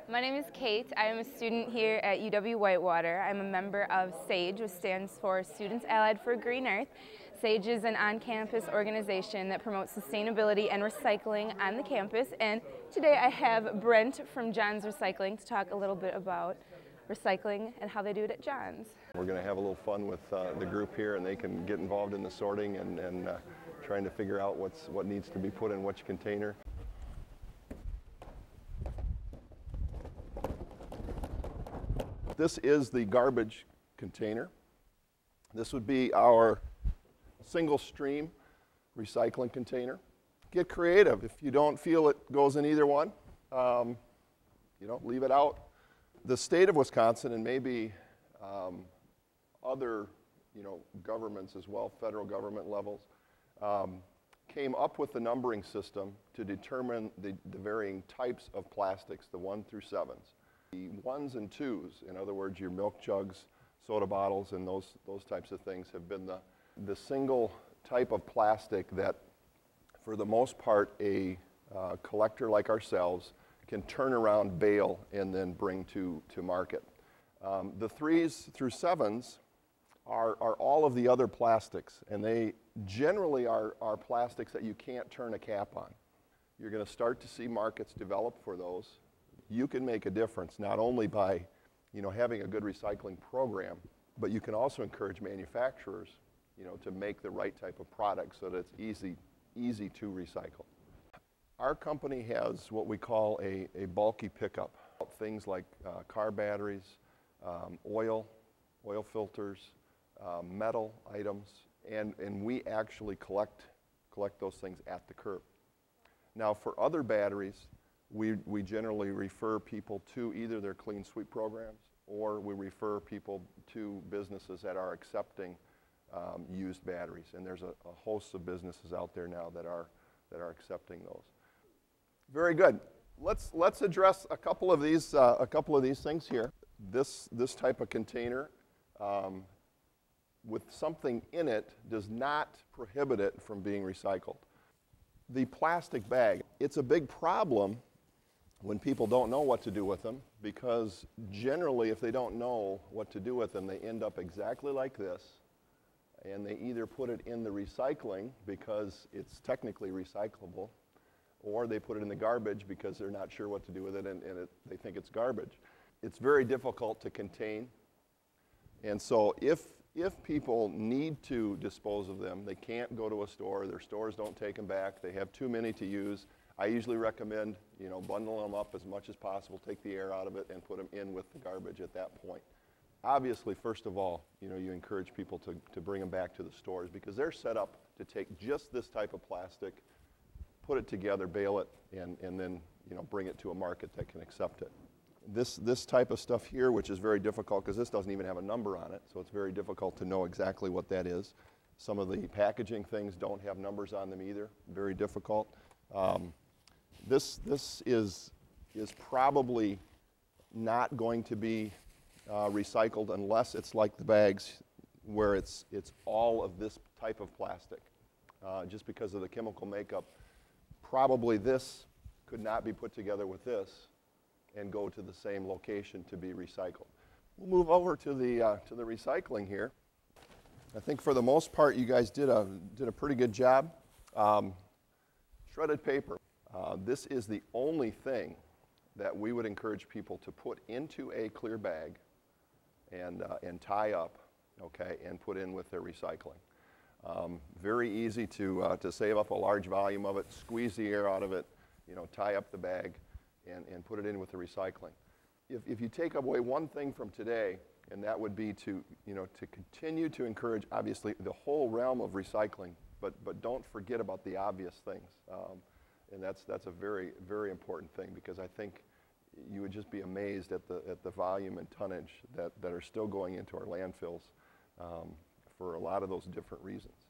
My name is Kate. I am a student here at UW-Whitewater. I'm a member of SAGE, which stands for Students Allied for a Green Earth. SAGE is an on-campus organization that promotes sustainability and recycling on the campus. And today I have Brent from John's Recycling to talk a little bit about recycling and how they do it at John's. We're going to have a little fun with the group here, and they can get involved in the sorting and trying to figure out what needs to be put in which container. This is the garbage container. This would be our single stream recycling container. Get creative. If you don't feel it goes in either one, leave it out. The state of Wisconsin, and maybe other governments as well, federal government levels, came up with the numbering system to determine the varying types of plastics, the 1 through 7s. The 1s and 2s, in other words, your milk jugs, soda bottles, and those types of things have been the single type of plastic that, for the most part, a collector like ourselves can turn around, bale, and then bring to market. The 3s through 7s are all of the other plastics, and they generally are plastics that you can't turn a cap on. You're going to start to see markets develop for those. You can make a difference not only by having a good recycling program, but you can also encourage manufacturers to make the right type of product so that it's easy to recycle. Our company has what we call a bulky pickup. Things like car batteries, oil filters, metal items, and we actually collect those things at the curb. Now, for other batteries, we generally refer people to either their clean sweep programs, or we refer people to businesses that are accepting used batteries. And there's a host of businesses out there now that are accepting those. Very good. Let's address a couple of these things here. This type of container with something in it does not prohibit it from being recycled. The plastic bag, it's a big problem when people don't know what to do with them, because generally if they don't know what to do with them, they end up exactly like this, and they either put it in the recycling because it's technically recyclable, or they put it in the garbage because they're not sure what to do with it and they think it's garbage. It's very difficult to contain, and so if people need to dispose of them, they can't go to a store, their stores don't take them back, they have too many to use. I usually recommend, bundle them up as much as possible, take the air out of it, and put them in with the garbage at that point. Obviously, first of all, you encourage people to bring them back to the stores because they're set up to take just this type of plastic, put it together, bale it, and then bring it to a market that can accept it. This type of stuff here, which is very difficult because this doesn't even have a number on it, so it's very difficult to know exactly what that is. Some of the packaging things don't have numbers on them either, very difficult. This is probably not going to be recycled unless it's like the bags where it's all of this type of plastic. Just because of the chemical makeup, probably this could not be put together with this and go to the same location to be recycled. We'll move over to the recycling here. I think for the most part you guys did a pretty good job. Shredded paper. This is the only thing that we would encourage people to put into a clear bag and tie up, okay, and put in with their recycling. Very easy to save up a large volume of it, squeeze the air out of it, tie up the bag, and put it in with the recycling. If you take away one thing from today, and that would be to continue to encourage, obviously, the whole realm of recycling, but don't forget about the obvious things. And that's a very, very important thing, because I think you would just be amazed at the volume and tonnage that are still going into our landfills for a lot of those different reasons.